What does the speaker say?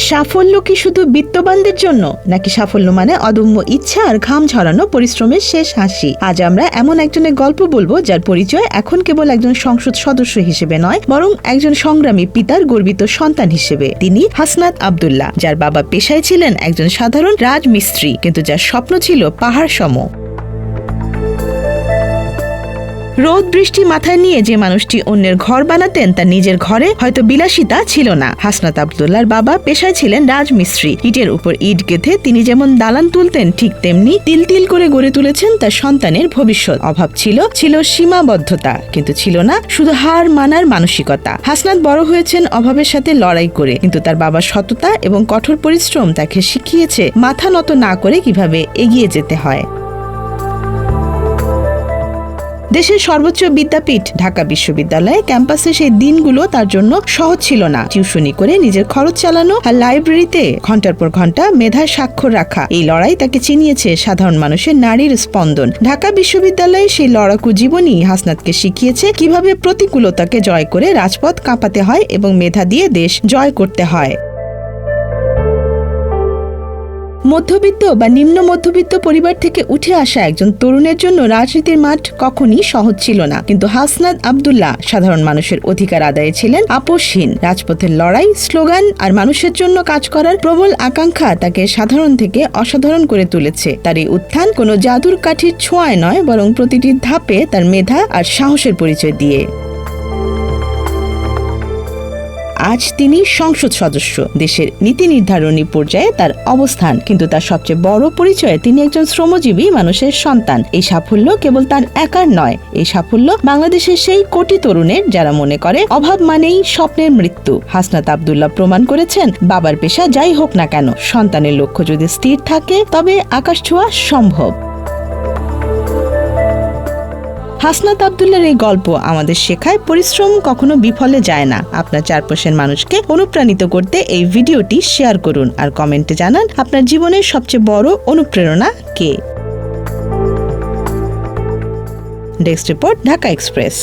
সাফল্য কি শুধু বিত্তবানদের জন্য, নাকি সাফল্য মানে অদম্য ইচ্ছা আর ঘাম ঝরানো পরিশ্রমের শেষ হাসি? আজ আমরা এমন একজনের গল্প বলবো যার পরিচয় এখন কেবল একজন সংসদ সদস্য হিসেবে নয়, বরং একজন সংগ্রামী পিতার গর্বিত সন্তান হিসেবে। তিনি হাসনাত আব্দুল্লাহ, যার বাবা পেশায় ছিলেন একজন সাধারণ রাজমিস্ত্রি, কিন্তু যার স্বপ্ন ছিল পাহাড় সম। রোদ বৃষ্টি মাথায় নিয়ে যে মানুষটি অন্যের ঘর বানাতেন, তার নিজের ঘরে হয়তো বিলাসিতা ছিল না। হাসনাত আব্দুল্লাহর বাবা পেশায় ছিলেন রাজমিস্ত্রি। ইটের উপর ইট গেঁথে তিনি যেমন দালান তুলতেন, ঠিক তেমনি তিল তিল করে গড়ে তুলেছেন তার সন্তানের ভবিষ্যৎ। অভাব ছিল সীমাবদ্ধতা, কিন্তু ছিল না শুধু হার মানার মানসিকতা। হাসনাত বড় হয়েছেন অভাবের সাথে লড়াই করে, কিন্তু তার বাবার সততা এবং কঠোর পরিশ্রম তাকে শিখিয়েছে মাথা নত না করে কিভাবে এগিয়ে যেতে হয়। দেশের সর্বোচ্চ বিদ্যাপীঠ ঢাকা বিশ্ববিদ্যালয়ে ক্যাম্পাসে সেই দিনগুলো তার জন্য সহজ ছিল না। টিউশনি করে নিজের খরচ চালানো আর লাইব্রেরিতে ঘন্টার পর ঘন্টা মেধার স্বাক্ষর রাখা, এই লড়াই তাকে চিনিয়েছে সাধারণ মানুষের নারীর স্পন্দন। ঢাকা বিশ্ববিদ্যালয়ে সেই লড়াকু জীবনই হাসনাতকে শিখিয়েছে কিভাবে প্রতিকূলতাকে জয় করে রাজপথ কাঁপাতে হয় এবং মেধা দিয়ে দেশ জয় করতে হয়। মধ্যবিত্ত বা নিম্ন মধ্যবিত্ত পরিবার থেকে উঠে আসা একজন তরুণের জন্য রাজনীতির মাঠ কখনই সহজ ছিল না, কিন্তু হাসনাত আব্দুল্লাহ সাধারণ মানুষের অধিকার আদায়ে ছিলেন আপোষহীন। রাজপথের লড়াই, স্লোগান আর মানুষের জন্য কাজ করার প্রবল আকাঙ্ক্ষা তাকে সাধারণ থেকে অসাধারণ করে তুলেছে। তার এই উত্থান কোনো জাদুর কাঠির ছোঁয়ায় নয়, বরং প্রতিটি ধাপে তার মেধা আর সাহসের পরিচয় দিয়ে। আজ তিনি সংসদ সদস্য, দেশের নীতি নির্ধারণী পর্যায়ে তার অবস্থান, কিন্তু তার সবচেয়ে বড় পরিচয় তিনি একজন শ্রমজীবী মানুষের সন্তান। এই সাফল্য কেবল তার একার নয়, এই সাফল্য বাংলাদেশের সেই কোটি তরুণের যারা মনে করে অভাব মানেই স্বপ্নের মৃত্যু। হাসনাত আব্দুল্লাহ প্রমাণ করেছেন, বাবার পেশা যাই হোক না কেন, সন্তানের লক্ষ্য যদি স্থির থাকে তবে আকাশ ছোঁয়া সম্ভব। হাসনাত আব্দুল্লাহর এই গল্প আমাদের শেখায় পরিশ্রম কখনো বিফলে যায় না। আপনার চারপাশের মানুষকে অনুপ্রাণিত করতে এই ভিডিওটি শেয়ার করুন আর কমেন্টে জানান আপনার জীবনের সবচেয়ে বড় অনুপ্রেরণা কে। Desk report, Dhaka express.